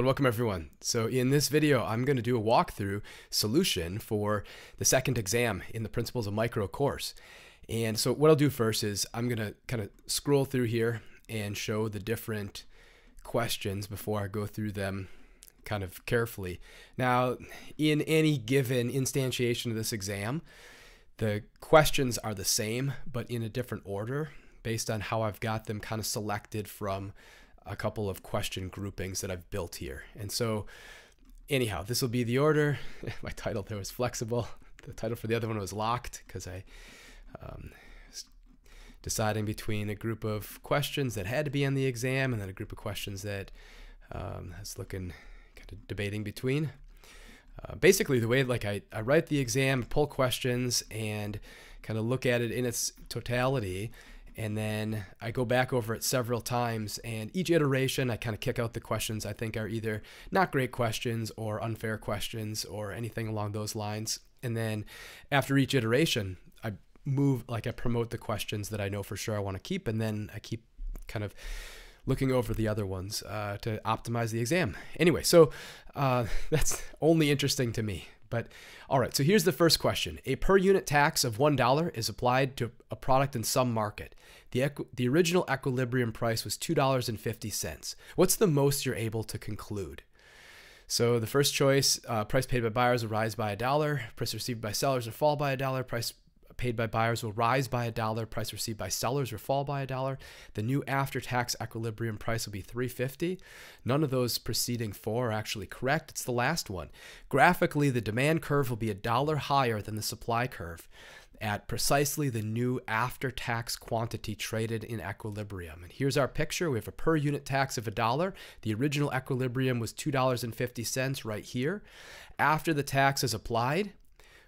Welcome everyone. So in this video, I'm going to do a walkthrough solution for the second exam in the Principles of Micro course. And so what I'll do first is I'm going to kind of scroll through here and show the different questions before I go through them kind of carefully. Now, in any given instantiation of this exam, the questions are the same, but in a different order based on how I've got them kind of selected from a couple of question groupings that I've built here. And so anyhow, this will be the order. My title there was flexible. The title for the other one was locked because I was deciding between a group of questions that had to be on the exam and then a group of questions that I was looking, kind of debating between. Basically, the way I write the exam, pull questions, and kind of look at it in its totality. And then I go back over it several times, and each iteration I kind of kick out the questions I think are either not great questions or unfair questions or anything along those lines. And then after each iteration, I promote the questions that I know for sure I want to keep, and then I keep kind of looking over the other ones to optimize the exam. Anyway, so that's only interesting to me. But all right, so here's the first question. A per unit tax of $1 is applied to a product in some market. The original equilibrium price was $2.50. What's the most you're able to conclude? So the first choice, price paid by buyers will rise by $1. Price received by sellers will fall by $1. Price paid by buyers will rise by $1. Price received by sellers will fall by $1. The new after-tax equilibrium price will be $3.50. None of those preceding four are actually correct. It's the last one. Graphically, the demand curve will be $1 higher than the supply curve at precisely the new after-tax quantity traded in equilibrium. And here's our picture. We have a per unit tax of $1. The original equilibrium was $2.50 right here. After the tax is applied,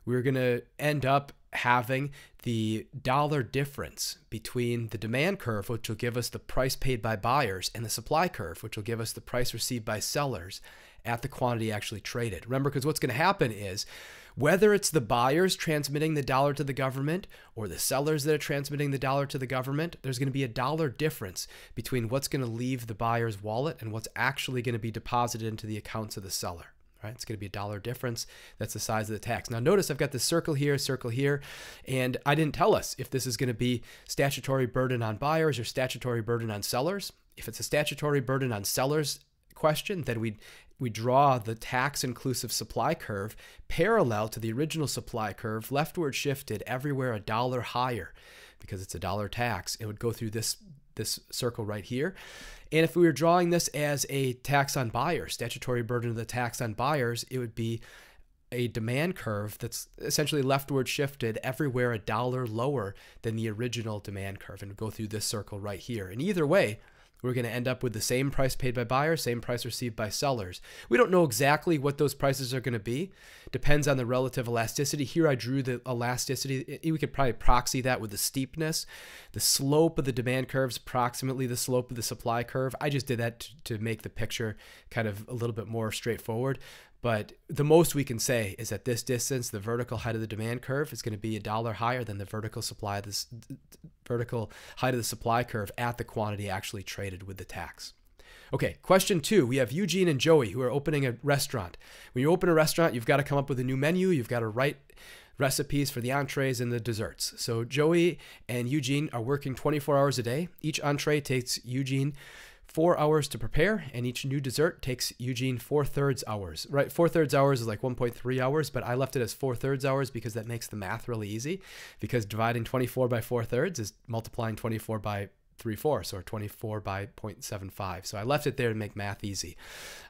we're going to end up having the dollar difference between the demand curve, which will give us the price paid by buyers, and the supply curve, which will give us the price received by sellers at the quantity actually traded. Remember, because what's going to happen is whether it's the buyers transmitting the dollar to the government or the sellers that are transmitting the dollar to the government, there's going to be a dollar difference between what's going to leave the buyer's wallet and what's actually going to be deposited into the accounts of the seller. Right? It's going to be a dollar difference. That's the size of the tax. Now notice I've got this circle here, and I didn't tell us if this is going to be statutory burden on buyers or statutory burden on sellers. If it's a statutory burden on sellers question, then we draw the tax inclusive supply curve parallel to the original supply curve, leftward shifted everywhere $1 higher because it's a dollar tax. It would go through this circle right here. And if we were drawing this as a tax on buyers, statutory burden of the tax on buyers, it would be a demand curve that's essentially leftward shifted everywhere $1 lower than the original demand curve, and go through this circle right here. And either way, we're going to end up with the same price paid by buyers, same price received by sellers. We don't know exactly what those prices are going to be. Depends on the relative elasticity. Here I drew the elasticity. We could probably proxy that with the steepness. The slope of the demand curve is approximately the slope of the supply curve. I just did that to make the picture kind of a little bit more straightforward. But the most we can say is at this distance, the vertical height of the demand curve is going to be $1 higher than the vertical height of the supply curve at the quantity actually traded with the tax. Okay, question 2. We have Eugene and Joey who are opening a restaurant. When you open a restaurant, you've got to come up with a new menu. You've got to write recipes for the entrees and the desserts. So Joey and Eugene are working 24 hours a day. Each entree takes Eugene 4 hours to prepare, and each new dessert takes Eugene 4/3 hours. Right, 4/3 hours is like 1.3 hours, but I left it as 4/3 hours because that makes the math really easy. Because dividing 24 by 4/3 is multiplying 24 by 3/4, or 24 by 0.75. So I left it there to make math easy.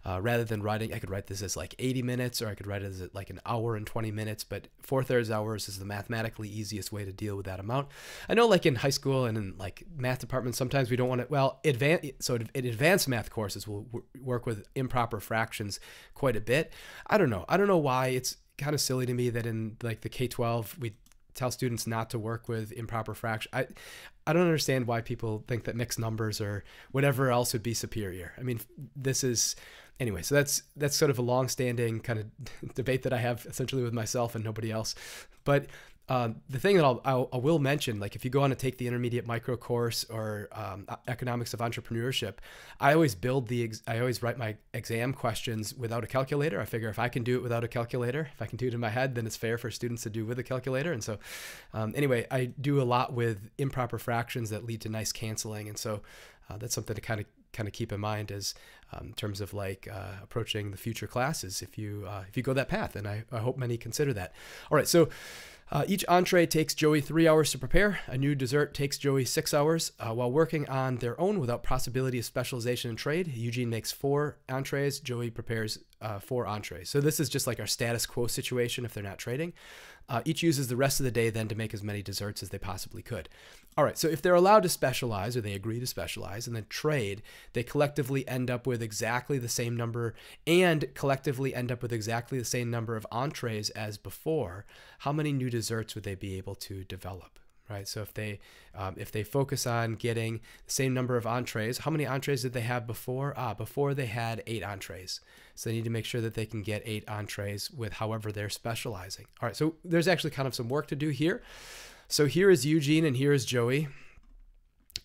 Rather than writing, I could write this as like 80 minutes, or I could write it as like an hour and 20 minutes, but 4/3 hours is the mathematically easiest way to deal with that amount. I know like in high school and in like math departments, sometimes we don't want to, well, in advanced math courses, we'll work with improper fractions quite a bit. I don't know why. It's kind of silly to me that in like the K-12, we tell students not to work with improper fraction. I don't understand why people think that mixed numbers or whatever else would be superior. I mean, this is, anyway, so that's sort of a long-standing kind of debate that I have essentially with myself and nobody else. But The thing that I will mention, like if you go on to take the intermediate micro course or economics of entrepreneurship, I always write my exam questions without a calculator. I figure if I can do it without a calculator, if I can do it in my head, then it's fair for students to do with a calculator. And so anyway, I do a lot with improper fractions that lead to nice canceling. And so that's something to kind of keep in mind as in terms of like approaching the future classes if you go that path. And I hope many consider that. All right, so each entree takes Joey 3 hours to prepare. A new dessert takes Joey 6 hours. While working on their own without possibility of specialization in trade, Eugene makes 4 entrees. Joey prepares 4 entrees. So this is just like our status quo situation if they're not trading. Each uses the rest of the day then to make as many desserts as they possibly could. All right, so if they're allowed to specialize or they agree to specialize and then trade, they collectively end up with exactly the same number and collectively end up with exactly the same number of entrees as before. How many new desserts would they be able to develop? Right, so if they focus on getting the same number of entrees, how many entrees did they have before? Before they had 8 entrees. So they need to make sure that they can get 8 entrees with however they're specializing. All right, so there's actually kind of some work to do here. So here is Eugene and here is Joey.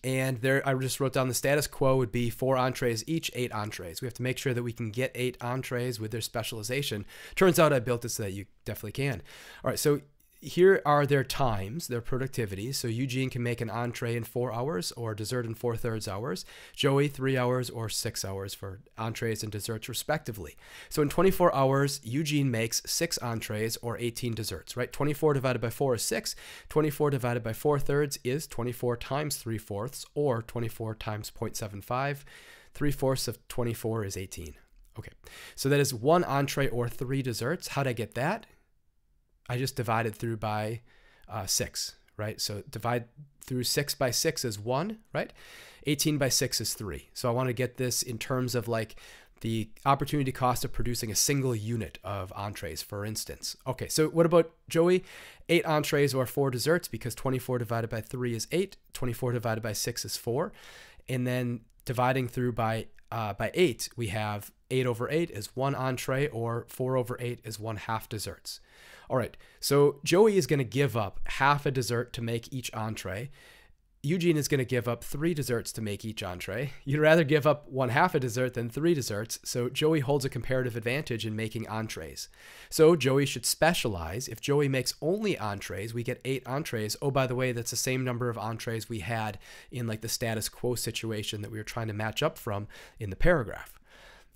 And there, I just wrote down the status quo would be 4 entrees each, 8 entrees. We have to make sure that we can get 8 entrees with their specialization. Turns out I built it so that you definitely can. All right, so here are their times, their productivity. So Eugene can make an entree in 4 hours or dessert in 4/3 hours. Joey 3 hours or 6 hours for entrees and desserts respectively. So in 24 hours, Eugene makes 6 entrees or 18 desserts, right? 24 divided by 4 is 6. 24 divided by 4/3 is 24 times 3/4 or 24 times 0.75. 3/4 of 24 is 18. Okay, so that is 1 entree or 3 desserts. How'd I get that? I just divided through by 6, right? So divide through 6 by 6 is 1, right? 18 by 6 is 3. So I want to get this in terms of like the opportunity cost of producing a single unit of entrees, for instance. Okay, so what about Joey? 8 entrees or 4 desserts, because 24 divided by 3 is 8. 24 divided by 6 is 4. And then dividing through by 8, we have 8 over 8 is 1 entree, or 4 over 8 is 1/2 desserts. All right, so Joey is going to give up half a dessert to make each entree. Eugene is going to give up 3 desserts to make each entree. You'd rather give up 1/2 a dessert than 3 desserts, so Joey holds a comparative advantage in making entrees. So Joey should specialize. If Joey makes only entrees, we get 8 entrees. Oh, by the way, that's the same number of entrees we had in like the status quo situation that we were trying to match up from in the paragraph.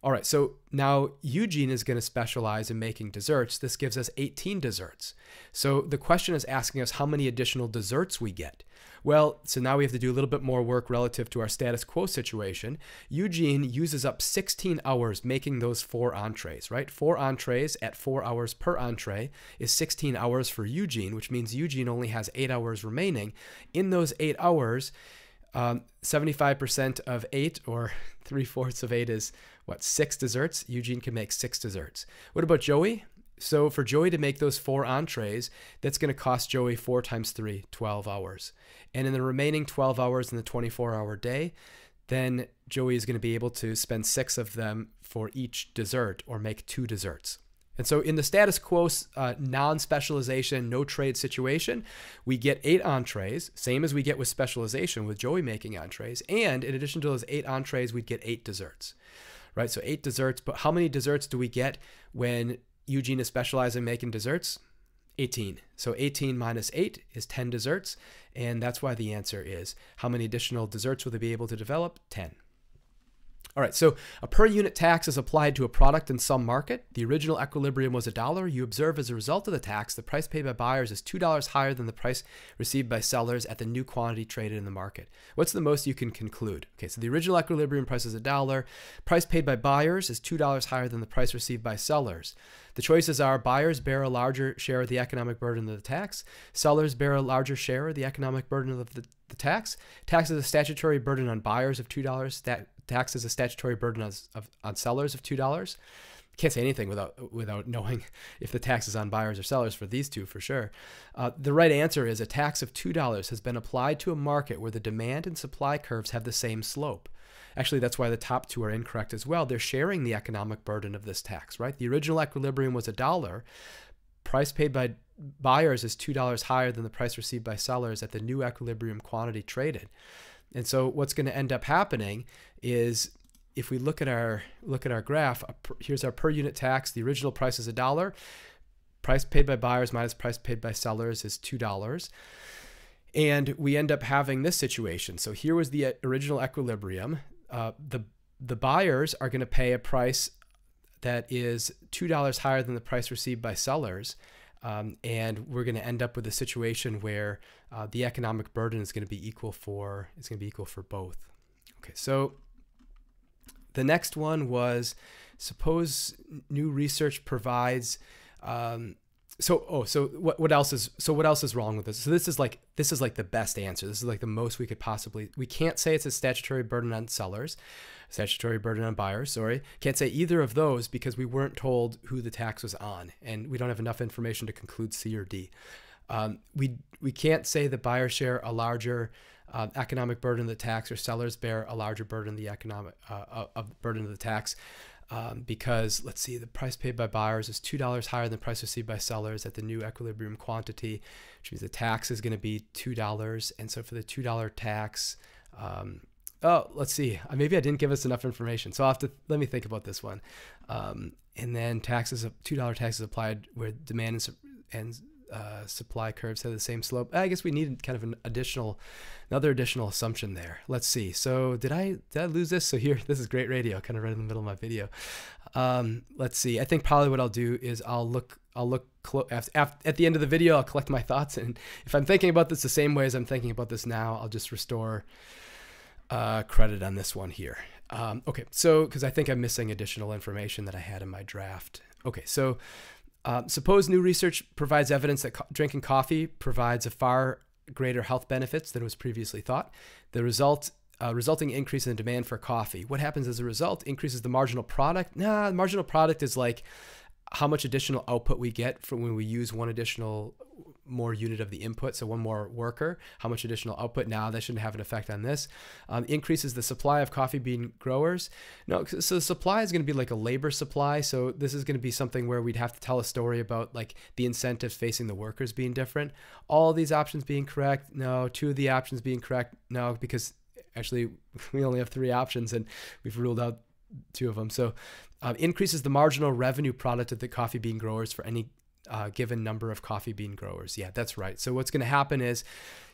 All right, so now Eugene is going to specialize in making desserts. This gives us 18 desserts. So the question is asking us how many additional desserts we get. Well, so now we have to do a little bit more work relative to our status quo situation. Eugene uses up 16 hours making those 4 entrees, right? 4 entrees at 4 hours per entree is 16 hours for Eugene, which means Eugene only has 8 hours remaining. In those 8 hours, 75% of 8 or 3/4 of 8 is what, 6 desserts? Eugene can make 6 desserts. What about Joey? So for Joey to make those 4 entrees, that's going to cost Joey 4 times 3, 12 hours. And in the remaining 12 hours in the 24-hour day, then Joey is going to be able to spend 6 of them for each dessert or make 2 desserts. And so in the status quo non-specialization, no trade situation, we get 8 entrees, same as we get with specialization with Joey making entrees. And in addition to those 8 entrees, we'd get 8 desserts, right? So 8 desserts, but how many desserts do we get when Eugene is specializing making desserts? 18. So 18 minus 8 is 10 desserts. And that's why the answer is how many additional desserts will they be able to develop? 10. All right, so a per unit tax is applied to a product in some market. The original equilibrium was $1. You observe as a result of the tax, the price paid by buyers is $2 higher than the price received by sellers at the new quantity traded in the market. What's the most you can conclude? Okay, so the original equilibrium price is $1. Price paid by buyers is $2 higher than the price received by sellers. The choices are buyers bear a larger share of the economic burden of the tax. Sellers bear a larger share of the economic burden of the tax. Tax is a statutory burden on buyers of $2. Tax is a statutory burden on sellers of $2. Can't say anything without knowing if the tax is on buyers or sellers for these two for sure. The right answer is a tax of $2 has been applied to a market where the demand and supply curves have the same slope. Actually, that's why the top 2 are incorrect as well. They're sharing the economic burden of this tax, right? The original equilibrium was $1. Price paid by buyers is $2 higher than the price received by sellers at the new equilibrium quantity traded. And so what's going to end up happening is, if we look at our graph, here's our per unit tax. The original price is $1. Price paid by buyers minus price paid by sellers is $2. And we end up having this situation. So here was the original equilibrium. The buyers are going to pay a price that is $2 higher than the price received by sellers. And we're going to end up with a situation where the economic burden is going to be equal for both. Okay, so the next one was, suppose new research provides. What else is wrong with this? So this is like the best answer. This is like the most we could possibly. We can't say it's a statutory burden on sellers, statutory burden on buyers. Sorry, can't say either of those because we weren't told who the tax was on, and we don't have enough information to conclude C or D. We can't say that buyers share a larger economic burden of the tax, or sellers bear a larger burden of the economic burden of the tax. Because let's see, the price paid by buyers is $2 higher than the price received by sellers at the new equilibrium quantity, which means the tax is going to be $2. And so for the $2 tax, let's see, maybe I didn't give us enough information. So let me think about this one. And then $2 taxes applied where demand and supply curves have the same slope. I guess we need kind of another additional assumption there. Let's see. So did I lose this? So here, this is great radio, kind of right in the middle of my video. Let's see. I think probably what I'll do is I'll look at the end of the video. I'll collect my thoughts, and if I'm thinking about this the same way as I'm thinking about this now, I'll just restore credit on this one here. Okay. So because I think I'm missing additional information that I had in my draft. Okay. So. Suppose new research provides evidence that drinking coffee provides a far greater health benefits than was previously thought. The resulting increase in the demand for coffee. What happens as a result? Increases the marginal product. The marginal product is like how much additional output we get from when we use one additional more unit of the input, so one more worker, how much additional output. Now that shouldn't have an effect on this. Increases the supply of coffee bean growers. No, so the supply is going to be like a labor supply. So this is going to be something where we'd have to tell a story about like the incentives facing the workers being different. All these options being correct. No. 2 of the options being correct. No, because actually we only have 3 options and we've ruled out 2 of them. So increases the marginal revenue product of the coffee bean growers for any given number of coffee bean growers. Yeah, that's right. So what's going to happen is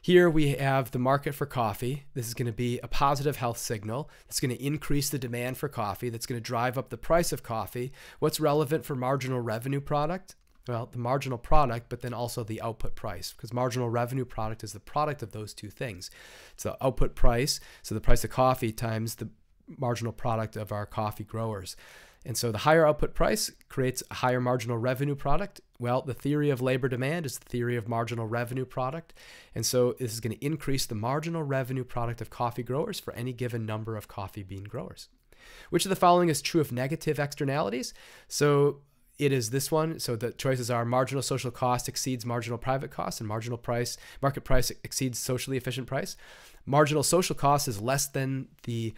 here we have the market for coffee. This is going to be a positive health signal. It's going to increase the demand for coffee. That's going to drive up the price of coffee. What's relevant for marginal revenue product? Well, the marginal product, but then also the output price, because marginal revenue product is the product of those 2 things. It's the output price, so the price of coffee times the marginal product of our coffee growers. And so the higher output price creates a higher marginal revenue product. Well, the theory of labor demand is the theory of marginal revenue product. And so this is going to increase the marginal revenue product of coffee growers for any given number of coffee bean growers. Which of the following is true of negative externalities? So it is this one. So the choices are marginal social cost exceeds marginal private cost, and market price exceeds socially efficient price. Marginal social cost is less than the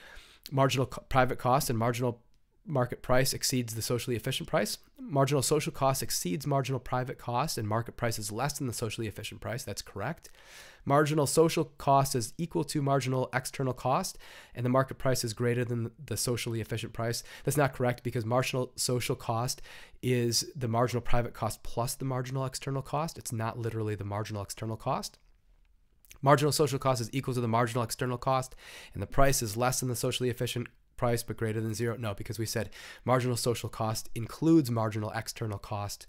marginal private cost, and marginal market price exceeds the socially efficient price. Marginal social cost exceeds marginal private cost, and market price is less than the socially efficient price. That's correct. Marginal social cost is equal to marginal external cost, and the market price is greater than the socially efficient price. That's not correct, because marginal social cost is the marginal private cost plus the marginal external cost. It's not literally the marginal external cost. Marginal social cost is equal to the marginal external cost, and the price is less than the socially efficient price but greater than 0. No, because we said marginal social cost includes marginal external cost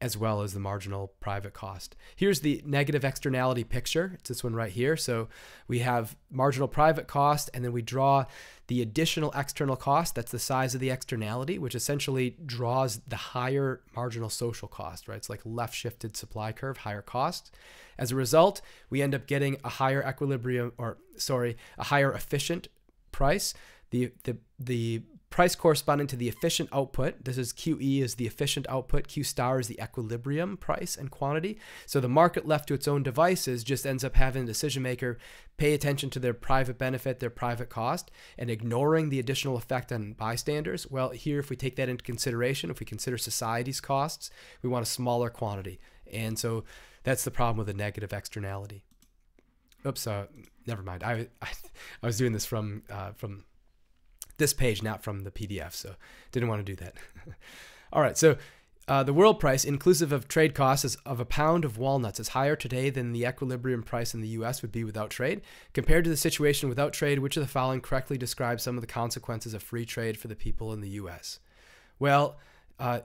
as well as the marginal private cost. Here's the negative externality picture. It's this one right here. So we have marginal private cost, and then we draw the additional external cost. That's the size of the externality, which essentially draws the higher marginal social cost, right? It's like left shifted supply curve, higher cost. As a result, we end up getting a higher a higher efficient price. The price corresponding to the efficient output, this is QE is the efficient output, Q star is the equilibrium price and quantity. So the market left to its own devices just ends up having a decision maker pay attention to their private benefit, their private cost, and ignoring the additional effect on bystanders. Well, here, if we take that into consideration, if we consider society's costs, we want a smaller quantity. And so that's the problem with a negative externality. Oops, never mind. I was doing this from this page, not from the PDF, so didn't want to do that. All right, so the world price, inclusive of trade costs, of a pound of walnuts is higher today than the equilibrium price in the U.S. would be without trade. Compared to the situation without trade, which of the following correctly describes some of the consequences of free trade for the people in the U.S.? Well,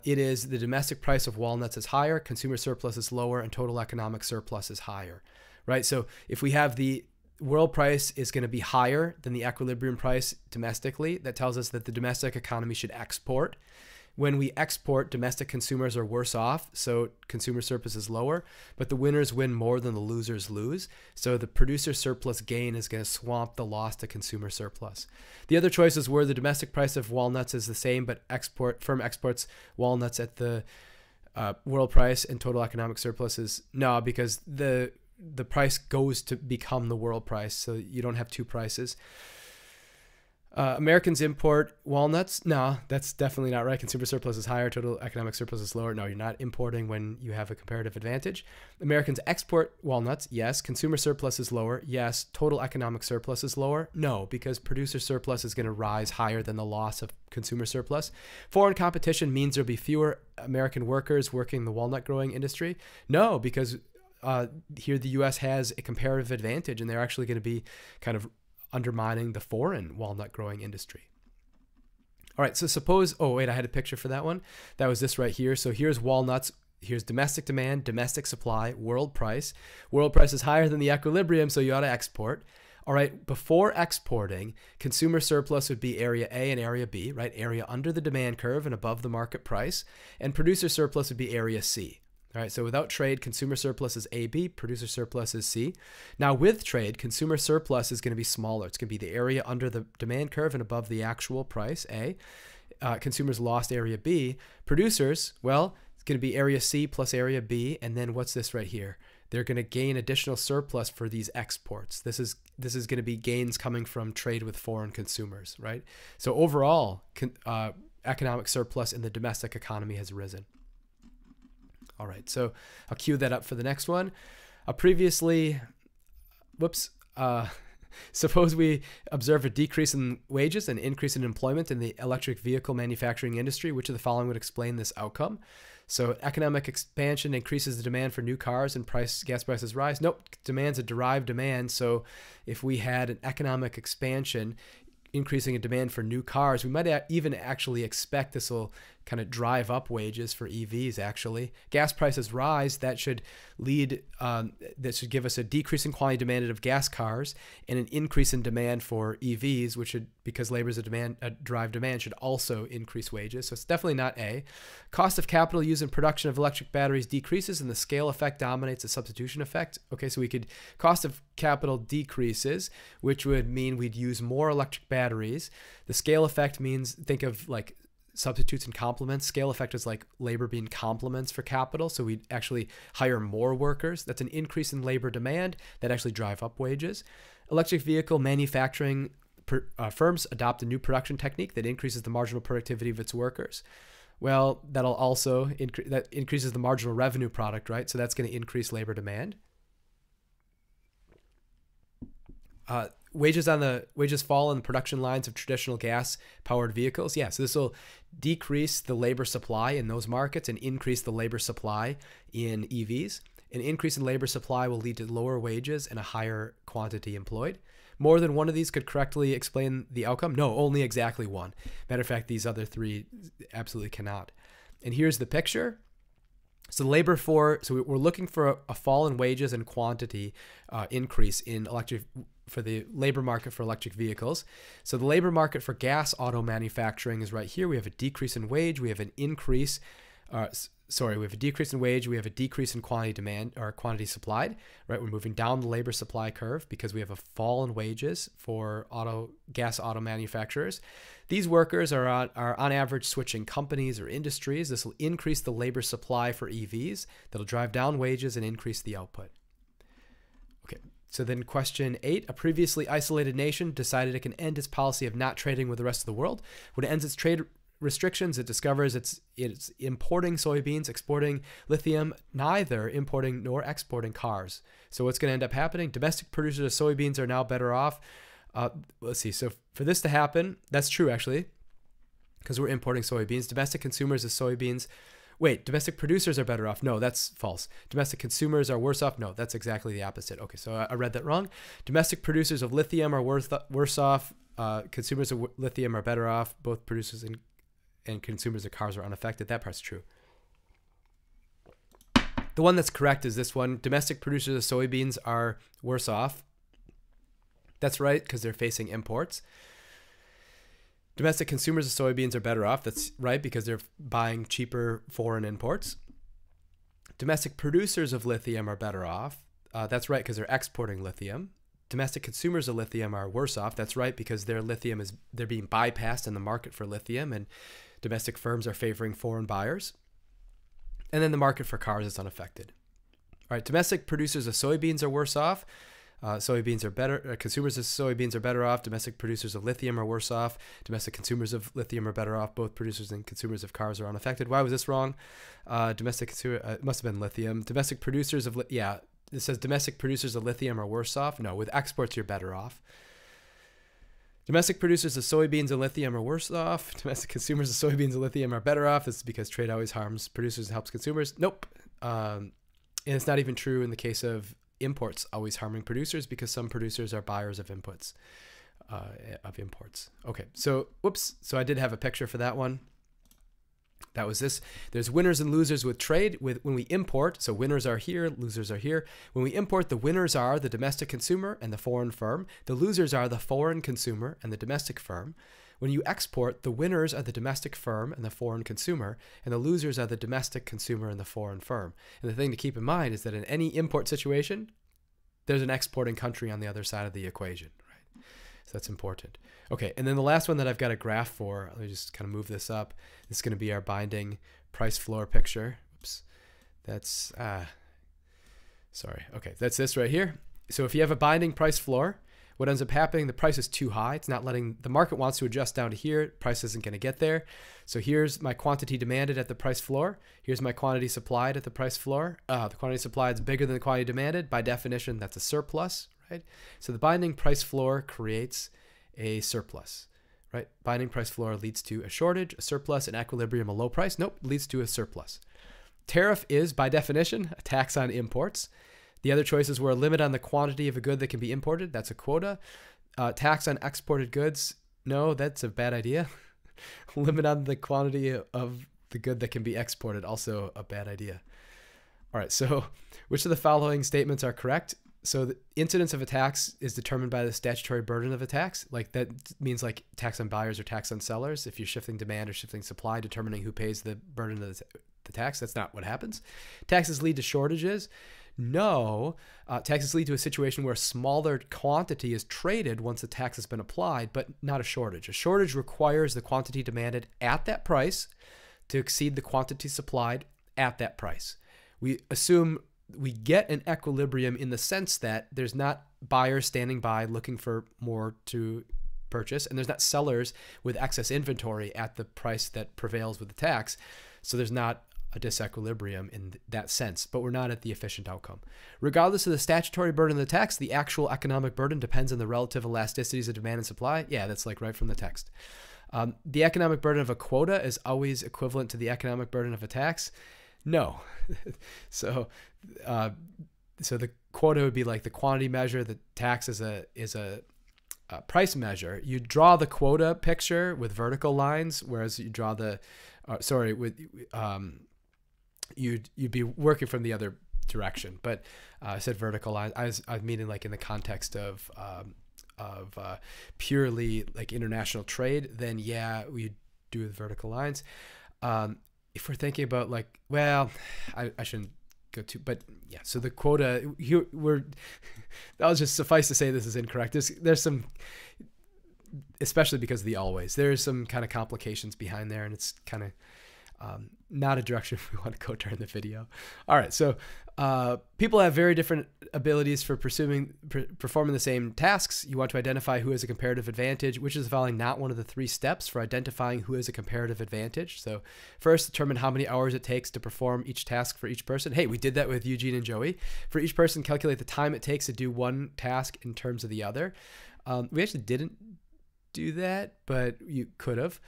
it is the domestic price of walnuts is higher, consumer surplus is lower, and total economic surplus is higher, right? So if we have the world price is going to be higher than the equilibrium price domestically, that tells us that the domestic economy should export. When we export, domestic consumers are worse off, so consumer surplus is lower, but the winners win more than the losers lose. So the producer surplus gain is going to swamp the loss to consumer surplus. The other choices were the domestic price of walnuts is the same, but firm exports walnuts at the world price, and total economic surplus is no, because the price goes to become the world price, so you don't have two prices. Americans import walnuts. No, that's definitely not right. Consumer surplus is higher, total economic surplus is lower. No, you're not importing when you have a comparative advantage. Americans export walnuts. Yes. Consumer surplus is lower. Yes. Total economic surplus is lower. No, because producer surplus is going to rise higher than the loss of consumer surplus. Foreign competition means there'll be fewer American workers working in the walnut growing industry. No, because here the U.S. has a comparative advantage, and they're actually going to be kind of undermining the foreign walnut growing industry. All right, so suppose, oh wait, I had a picture for that one. That was this right here. So here's walnuts. Here's domestic demand, domestic supply, world price. World price is higher than the equilibrium, so you ought to export. All right, before exporting, consumer surplus would be area A and area B, right? Area under the demand curve and above the market price. And producer surplus would be area C. All right, so without trade, consumer surplus is AB, producer surplus is C. Now with trade, consumer surplus is going to be smaller. It's going to be the area under the demand curve and above the actual price, A. Consumers lost area B. Producers, well, it's going to be area C plus area B, and then what's this right here? They're going to gain additional surplus for these exports. This is going to be gains coming from trade with foreign consumers, right? So overall, economic surplus in the domestic economy has risen. All right, so I'll cue that up for the next one. Suppose we observe a decrease in wages and increase in employment in the electric vehicle manufacturing industry. Which of the following would explain this outcome? So economic expansion increases the demand for new cars and gas prices rise. Nope, demand's a derived demand. So if we had an economic expansion increasing in demand for new cars, we might even actually expect this will kind of drive up wages for EVs. Actually, gas prices rise. That should lead, that should give us a decrease in quantity demanded of gas cars and an increase in demand for EVs, which should, because labor is a derived demand, should also increase wages. So it's definitely not A. Cost of capital used in production of electric batteries decreases, and the scale effect dominates the substitution effect. Okay, so we could cost of capital decreases, which would mean we'd use more electric batteries. The scale effect means, think of like substitutes and complements. Scale effect is like labor being complements for capital. So we'd actually hire more workers. That's an increase in labor demand that actually drive up wages. Electric vehicle manufacturing firms adopt a new production technique that increases the marginal productivity of its workers. Well, that'll also that increases the marginal revenue product, right? So that's going to increase labor demand. Wages fall on the production lines of traditional gas-powered vehicles. Yeah, so this will decrease the labor supply in those markets and increase the labor supply in EVs. An increase in labor supply will lead to lower wages and a higher quantity employed. More than one of these could correctly explain the outcome? No, only exactly one. Matter of fact, these other three absolutely cannot. And here's the picture. So we're looking for a fall in wages and quantity increase in for the labor market for electric vehicles. So the labor market for gas auto manufacturing is right here. We have a decrease in wage. We have an increase. We have a decrease in wage. We have a decrease in quantity demand or quantity supplied. Right, we're moving down the labor supply curve because we have a fall in wages for gas auto manufacturers. These workers are on average switching companies or industries. This will increase the labor supply for EVs. That'll drive down wages and increase the output. Okay. So then question 8, a previously isolated nation decided it can end its policy of not trading with the rest of the world. When it ends its trade restrictions. It discovers it's importing soybeans, exporting lithium, neither importing nor exporting cars. So what's going to end up happening? Domestic producers of soybeans are now better off. Let's see. So for this to happen, that's true actually, because we're importing soybeans. Domestic consumers of soybeans. Wait, domestic producers are better off. No, that's false. Domestic consumers are worse off. No, that's exactly the opposite. Okay, so I read that wrong. Domestic producers of lithium are worse off. Consumers of lithium are better off. Both producers and consumers of cars are unaffected. That part's true. The one that's correct is this one. Domestic producers of soybeans are worse off. That's right, because they're facing imports. Domestic consumers of soybeans are better off. That's right, because they're buying cheaper foreign imports. Domestic producers of lithium are better off. That's right, because they're exporting lithium. Domestic consumers of lithium are worse off. That's right, because their lithium they're being bypassed in the market for lithium, and domestic firms are favoring foreign buyers. And then the market for cars is unaffected. All right, domestic producers of soybeans are worse off. Soybeans are better. Consumers of soybeans are better off. Domestic producers of lithium are worse off. Domestic consumers of lithium are better off. Both producers and consumers of cars are unaffected. Why was this wrong? Domestic consumer it must have been lithium. Domestic producers of it says domestic producers of lithium are worse off. No, with exports you're better off. Domestic producers of soybeans and lithium are worse off. Domestic consumers of soybeans and lithium are better off. This is because trade always harms producers and helps consumers. Nope. And it's not even true in the case of imports always harming producers, because some producers are buyers of imports. Okay, so whoops. So I did have a picture for that one. That was this. There's winners and losers with trade. When we import, so winners are here, losers are here. When we import, the winners are the domestic consumer and the foreign firm. The losers are the foreign consumer and the domestic firm. When you export, the winners are the domestic firm and the foreign consumer, and the losers are the domestic consumer and the foreign firm. And the thing to keep in mind is that in any import situation, there's an exporting country on the other side of the equation, right? So that's important. Okay, and then the last one that I've got a graph for, let me just kind of move this up. This is going to be our binding price floor picture. Oops, that's, sorry. Okay, that's this right here. So if you have a binding price floor, what ends up happening, the price is too high. It's not letting, the market wants to adjust down to here. Price isn't going to get there. So here's my quantity demanded at the price floor. Here's my quantity supplied at the price floor. The quantity supplied is bigger than the quantity demanded. By definition, that's a surplus, right? So the binding price floor creates a surplus, right? Binding price floor leads to a shortage, a surplus, an equilibrium, a low price. Nope, leads to a surplus. Tariff is, by definition, a tax on imports. The other choices were a limit on the quantity of a good that can be imported. That's a quota. Tax on exported goods. No, that's a bad idea. Limit on the quantity of the good that can be exported. Also a bad idea. All right, so which of the following statements are correct? So the incidence of a tax is determined by the statutory burden of a tax. Like that means like tax on buyers or tax on sellers. If you're shifting demand or shifting supply, determining who pays the burden of the tax, that's not what happens. Taxes lead to shortages. No, taxes lead to a situation where a smaller quantity is traded once the tax has been applied, but not a shortage. A shortage requires the quantity demanded at that price to exceed the quantity supplied at that price. We assume we get an equilibrium in the sense that there's not buyers standing by looking for more to purchase, and there's not sellers with excess inventory at the price that prevails with the tax. So there's not a disequilibrium in that sense, but we're not at the efficient outcome. Regardless of the statutory burden of the tax, the actual economic burden depends on the relative elasticities of demand and supply. Yeah, that's like right from the text. The economic burden of a quota is always equivalent to the economic burden of a tax. No. So the quota would be like the quantity measure. The tax is a price measure. You draw the quota picture with vertical lines, whereas you draw the you'd be working from the other direction. But I said vertical line. I was meaning like in the context of purely like international trade. Then yeah, we do with vertical lines. If we're thinking about like, well, I shouldn't go too, but yeah. So the quota, I'll just suffice to say this is incorrect. There's some, especially because of the always, there's some kind of complications behind there, and it's kind of not a direction we want to go during the video. All right, so people have very different abilities for performing the same tasks. You want to identify who has a comparative advantage, which is the following not one of the 3 steps for identifying who has a comparative advantage. So first, determine how many hours it takes to perform each task for each person. Hey, we did that with Eugene and Joey. For each person, calculate the time it takes to do one task in terms of the other. We actually didn't do that, but you could have.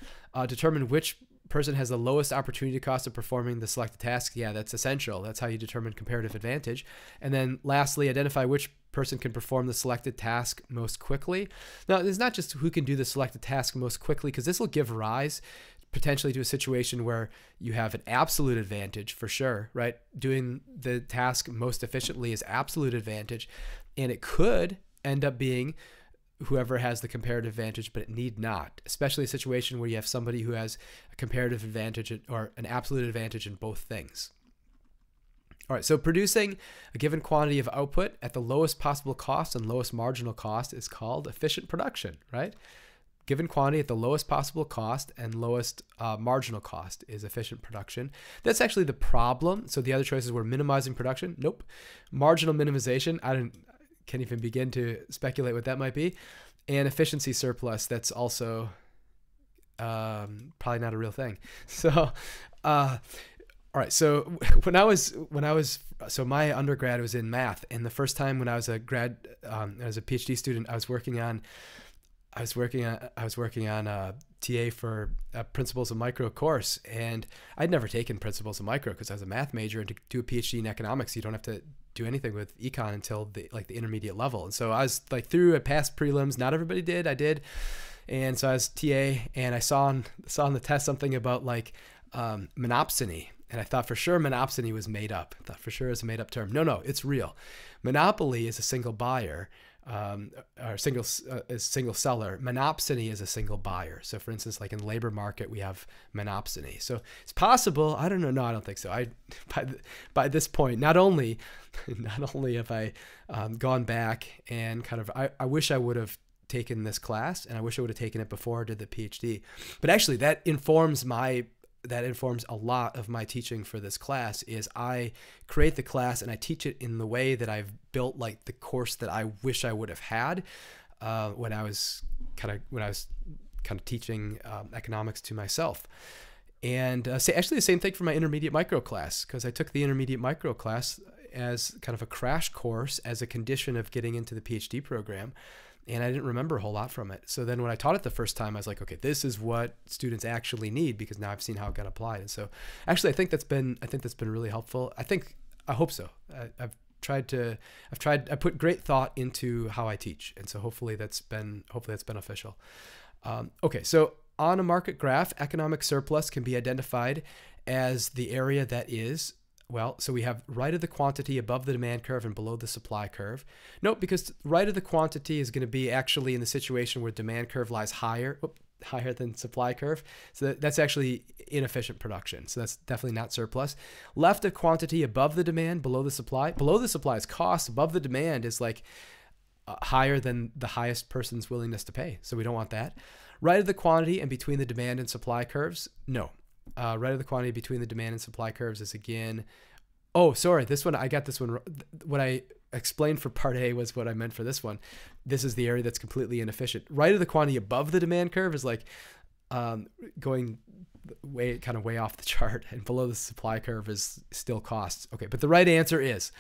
Determine which person has the lowest opportunity cost of performing the selected task. Yeah, that's essential. That's how you determine comparative advantage. And then lastly, identify which person can perform the selected task most quickly. Now, it's not just who can do the selected task most quickly, because this will give rise potentially to a situation where you have an absolute advantage for sure, right? Doing the task most efficiently is absolute advantage. And it could end up being whoever has the comparative advantage, but it need not, especially a situation where you have somebody who has a comparative advantage or an absolute advantage in both things. All right, so producing a given quantity of output at the lowest possible cost and lowest marginal cost is called efficient production, right? Given quantity at the lowest possible cost and lowest marginal cost is efficient production. That's actually the problem. So the other choices were minimizing production. Nope. Marginal minimization. Can't even begin to speculate what that might be. And efficiency surplus, that's also probably not a real thing. So, all right. So when I was my undergrad was in math, and the first time when I was a as a PhD student, I was working on TA for Principles of Micro course, and I'd never taken Principles of Micro because I was a math major, and to do a PhD in economics, you don't have to do anything with econ until the intermediate level. And so I was like through a past prelims. Not everybody did. I did, and so I was TA, and I saw on the test something about like monopsony, and I thought for sure monopsony was made up. I thought for sure it was a made up term. No, it's real. Monopoly is a single buyer. Or single seller. Monopsony is a single buyer. So for instance, like in labor market, we have monopsony. So it's possible. I don't know. No, I don't think so. By this point, not only have I gone back and kind of, I wish I would have taken this class, and I wish I would have taken it before I did the PhD. But actually, that informs a lot of my teaching for this class. Is I create the class and I teach it in the way that I've built like the course that I wish I would have had when I was kind of teaching economics to myself. And actually the same thing for my intermediate micro class, because I took the intermediate micro class as kind of a crash course as a condition of getting into the PhD program. And I didn't remember a whole lot from it. So then when I taught it the first time, I was like, okay, this is what students actually need, because now I've seen how it got applied. And so actually, I think that's been really helpful. I hope so. I put great thought into how I teach. And so hopefully that's beneficial. Okay. So on a market graph, economic surplus can be identified as the area that is, so we have right of the quantity above the demand curve and below the supply curve. Note, because right of the quantity is going to be actually in the situation where demand curve lies higher than supply curve. So that's actually inefficient production. So that's definitely not surplus. Left of quantity above the demand, below the supply. Below the supply is cost. Above the demand is like higher than the highest person's willingness to pay. So we don't want that. Right of the quantity and between the demand and supply curves. No. Right of the quantity between the demand and supply curves is again, this one, I got this one. What I explained for part A was what I meant for this one. This is the area that's completely inefficient. Right of the quantity above the demand curve is like going way off the chart, and below the supply curve is still costs. Okay, but the right answer is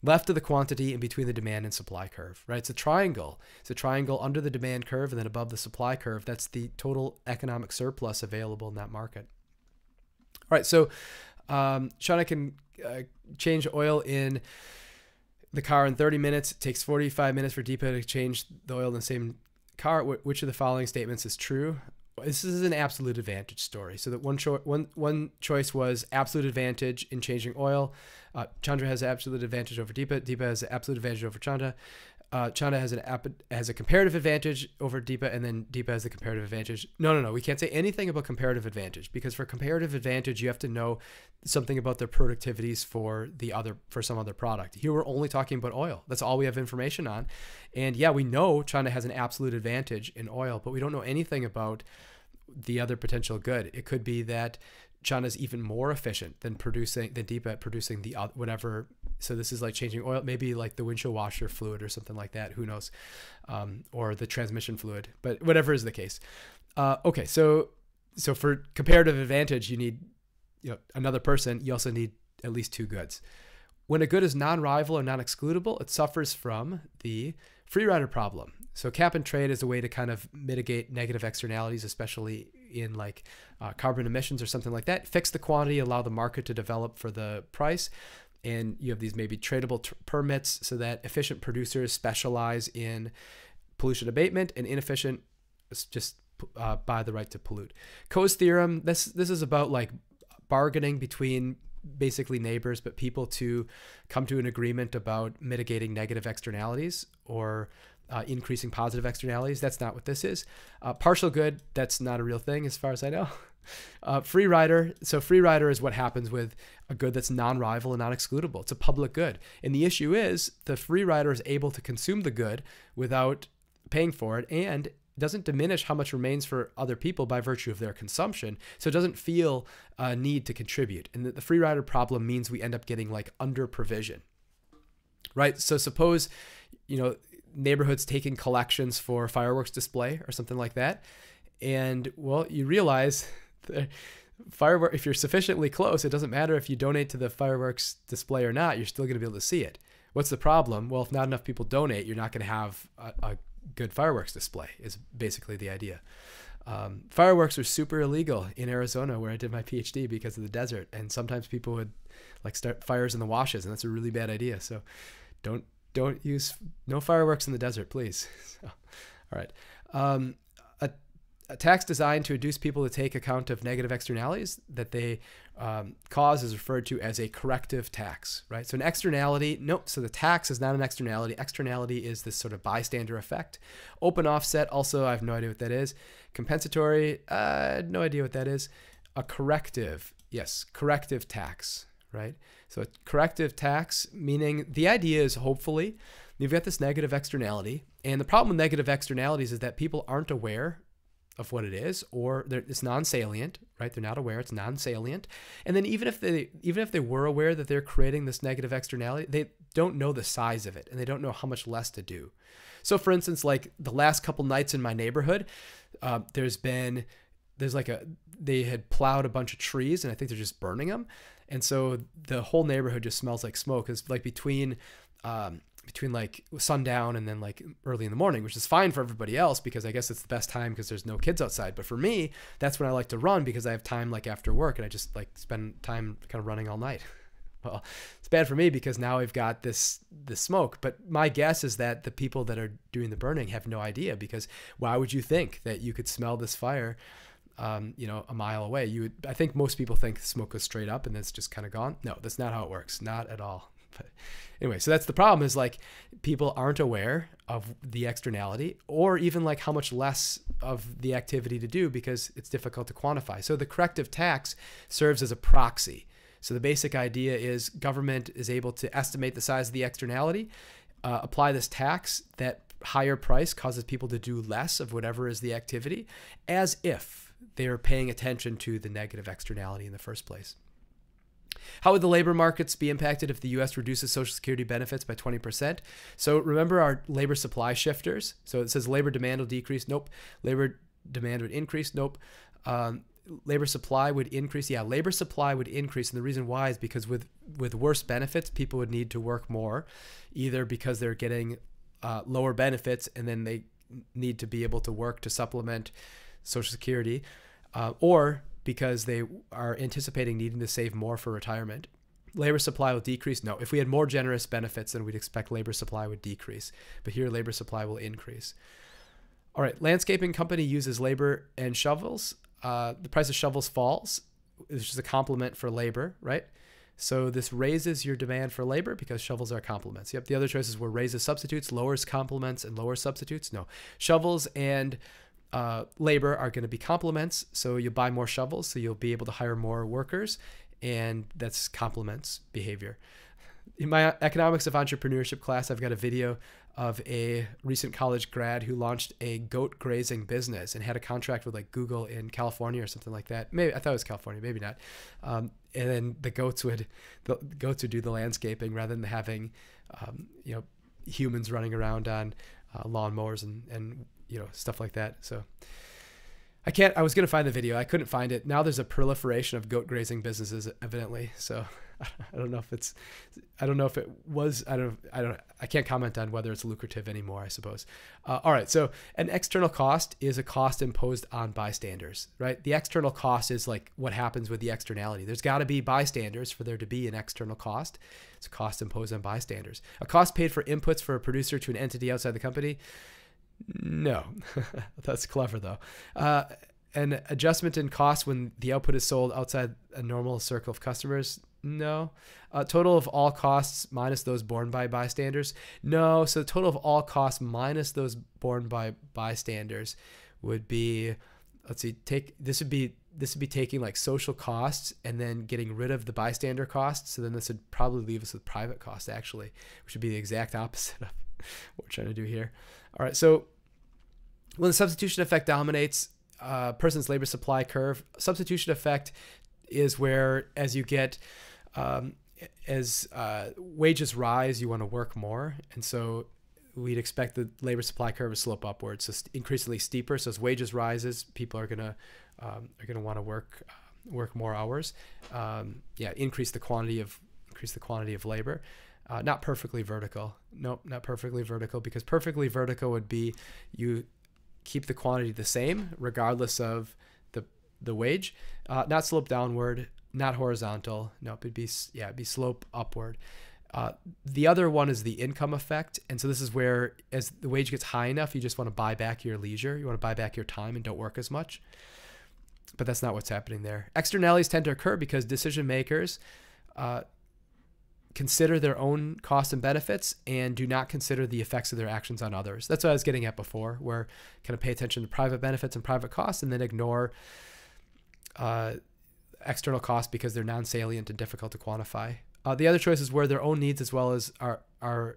left of the quantity and between the demand and supply curve, right? It's a triangle. It's a triangle under the demand curve and then above the supply curve. That's the total economic surplus available in that market. All right, so Shauna can change oil in the car in 30 minutes. It takes 45 minutes for Deepa to change the oil in the same car. Which of the following statements is true? This is an absolute advantage story. So that one choice was absolute advantage in changing oil. Chandra has absolute advantage over Deepa. Deepa has absolute advantage over Chandra. Chanda has a comparative advantage over Deepa, and then Deepa has the comparative advantage. No. We can't say anything about comparative advantage, because for comparative advantage, you have to know something about their productivities for some other product. Here, we're only talking about oil. That's all we have information on. And yeah, we know Chanda has an absolute advantage in oil, but we don't know anything about the other potential good. It could be that China's even more efficient than deep at producing the whatever. So this is like changing oil, maybe like the windshield washer fluid or something like that. Who knows? Or the transmission fluid, but whatever is the case. Okay, so for comparative advantage, you need another person. You also need at least two goods. When a good is non-rival or non-excludable, it suffers from the free rider problem. So cap and trade is a way to kind of mitigate negative externalities, especially in like carbon emissions or something like that. Fix the quantity, allow the market to develop for the price. And you have these maybe tradable permits so that efficient producers specialize in pollution abatement and inefficient just buy the right to pollute. Coe's theorem, this is about like bargaining between basically neighbors, but people to come to an agreement about mitigating negative externalities or increasing positive externalities. That's not what this is. Partial good, that's not a real thing as far as I know. Free rider. So free rider is what happens with a good that's non-rival and non-excludable. It's a public good. And the issue is the free rider is able to consume the good without paying for it, and doesn't diminish how much remains for other people by virtue of their consumption. So it doesn't feel a need to contribute. And the free rider problem means we end up getting like under provision, right? So suppose, neighborhoods taking collections for fireworks display or something like that. And well, you realize if you're sufficiently close, it doesn't matter if you donate to the fireworks display or not, you're still going to be able to see it. What's the problem? Well, if not enough people donate, you're not going to have a good fireworks display is basically the idea. Fireworks are super illegal in Arizona where I did my PhD because of the desert. And sometimes people would like start fires in the washes, and that's a really bad idea. So don't use no fireworks in the desert, please. So, all right. A tax designed to induce people to take account of negative externalities that they cause is referred to as a corrective tax, right? So an externality, so the tax is not an externality. Externality is this sort of bystander effect. Open offset, also, I have no idea what that is. Compensatory, no idea what that is. A corrective, yes, corrective tax, right? So a corrective tax, meaning the idea is hopefully you've got this negative externality, and the problem with negative externalities is that people aren't aware of what it is, or it's non-salient, right? They're not aware, it's non-salient. And then even if they were aware that they're creating this negative externality, they don't know the size of it, and they don't know how much less to do. So for instance, like the last couple nights in my neighborhood, they had plowed a bunch of trees, and I think they're just burning them. And so the whole neighborhood just smells like smoke. It's like between like sundown and then like early in the morning, which is fine for everybody else because I guess it's the best time because there's no kids outside. But for me, that's when I like to run because I have time like after work, and I just like spend time kind of running all night. Well, it's bad for me because now I've got this smoke. But my guess is that the people that are doing the burning have no idea, because why would you think that you could smell this fire a mile away? I think most people think smoke goes straight up and then it's just kind of gone. No, that's not how it works. Not at all. But anyway, so that's the problem, is like people aren't aware of the externality or even like how much less of the activity to do because it's difficult to quantify. So the corrective tax serves as a proxy. So the basic idea is government is able to estimate the size of the externality, apply this tax. That higher price causes people to do less of whatever is the activity, as if they are paying attention to the negative externality in the first place. How would the labor markets be impacted if the U.S. reduces Social Security benefits by 20%? So remember our labor supply shifters. So it says labor demand will decrease. Nope. Labor demand would increase. Nope. Labor supply would increase. Yeah, labor supply would increase. And the reason why is because with worse benefits, people would need to work more, either because they're getting lower benefits and then they need to be able to work to supplement Social Security, or because they are anticipating needing to save more for retirement. Labor supply will decrease. No, if we had more generous benefits, then we'd expect labor supply would decrease. But here, labor supply will increase. All right, landscaping company uses labor and shovels. The price of shovels falls, which is a complement for labor, right? So this raises your demand for labor because shovels are complements. Yep, the other choices were raises substitutes, lowers complements, and lowers substitutes. No, shovels and labor are going to be complements, so you'll buy more shovels, so you'll be able to hire more workers, and that's complements behavior. In my economics of entrepreneurship class, I've got a video of a recent college grad who launched a goat grazing business and had a contract with like Google in California or something like that. Maybe I thought it was California, maybe not. And then the goats would do the landscaping rather than having humans running around on lawnmowers and stuff like that. So I was going to find the video. I couldn't find it. Now there's a proliferation of goat grazing businesses, evidently. So I don't know if it was, I can't comment on whether it's lucrative anymore, I suppose. All right. So an external cost is a cost imposed on bystanders, right? The external cost is like what happens with the externality. There's got to be bystanders for there to be an external cost. It's a cost imposed on bystanders. A cost paid for inputs for a producer to an entity outside the company. No, that's clever though. An adjustment in cost when the output is sold outside a normal circle of customers. No. Total of all costs minus those borne by bystanders. No. So the total of all costs minus those borne by bystanders would be, let's see, this would be taking like social costs and then getting rid of the bystander costs. So then this would probably leave us with private costs actually, which would be the exact opposite of what we're trying to do here. All right. So when the substitution effect dominates a person's labor supply curve, substitution effect is where as you get, as wages rise, you want to work more. And so we'd expect the labor supply curve to slope upwards, so increasingly steeper. So as wages rises, people are gonna want to work more hours. Increase the quantity of labor. Not perfectly vertical. Nope, not perfectly vertical, because perfectly vertical would be you keep the quantity the same regardless of the wage. Not slope downward, not horizontal. Nope, it'd be slope upward. The other one is the income effect. And so this is where as the wage gets high enough, you just want to buy back your leisure. You want to buy back your time and don't work as much. But that's not what's happening there. Externalities tend to occur because decision makers consider their own costs and benefits and do not consider the effects of their actions on others. That's what I was getting at before, where kind of pay attention to private benefits and private costs and then ignore external costs because they're non-salient and difficult to quantify. The other choice is where their own needs as well as their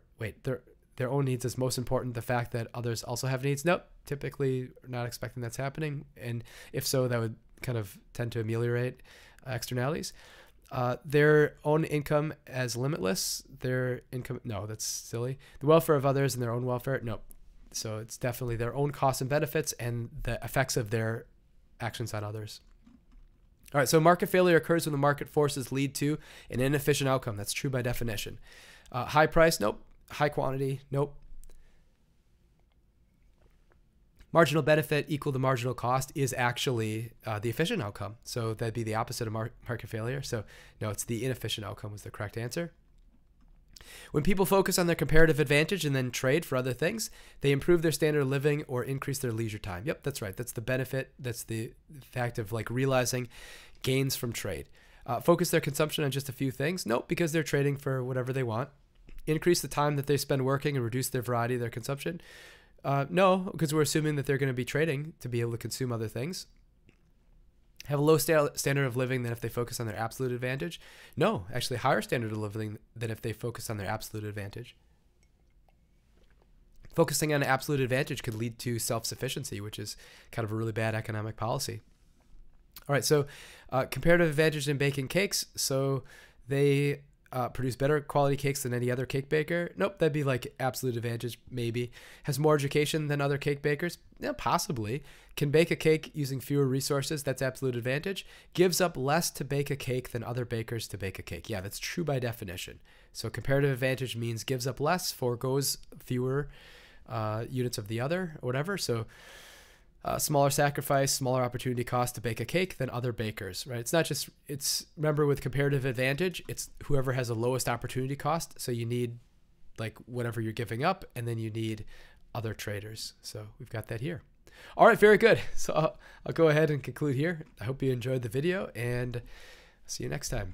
own needs is most important. The fact that others also have needs. Nope, typically not expecting that's happening. And if so, that would kind of tend to ameliorate externalities. Their own income as limitless. Their income, no, that's silly. The welfare of others and their own welfare. Nope. So it's definitely their own costs and benefits and the effects of their actions on others. All right, so market failure occurs when the market forces lead to an inefficient outcome. That's true by definition. High price, nope. High quantity, nope. Marginal benefit equal to marginal cost is actually the efficient outcome. So that'd be the opposite of market failure. So no, it's the inefficient outcome was the correct answer. When people focus on their comparative advantage and then trade for other things, they improve their standard of living or increase their leisure time. Yep, that's right. That's the benefit. That's the fact of like realizing gains from trade. Focus their consumption on just a few things. Nope, because they're trading for whatever they want. Increase the time that they spend working and reduce their variety of their consumption. No, because we're assuming that they're going to be trading to be able to consume other things. Have a low standard of living than if they focus on their absolute advantage. No, actually higher standard of living than if they focus on their absolute advantage. Focusing on absolute advantage could lead to self-sufficiency, which is kind of a really bad economic policy. All right, so comparative advantage in baking cakes. So they produce better quality cakes than any other cake baker. Nope, that'd be like absolute advantage, maybe. Has more education than other cake bakers? Yeah, possibly. Can bake a cake using fewer resources? That's absolute advantage. Gives up less to bake a cake than other bakers to bake a cake. Yeah, that's true by definition. So comparative advantage means gives up less, forgoes fewer units of the other, or whatever. So smaller sacrifice, smaller opportunity cost to bake a cake than other bakers, right? It's not just, remember with comparative advantage, it's whoever has the lowest opportunity cost. So you need like whatever you're giving up, and then you need other traders. So we've got that here. All right, very good. So I'll go ahead and conclude here. I hope you enjoyed the video, and see you next time.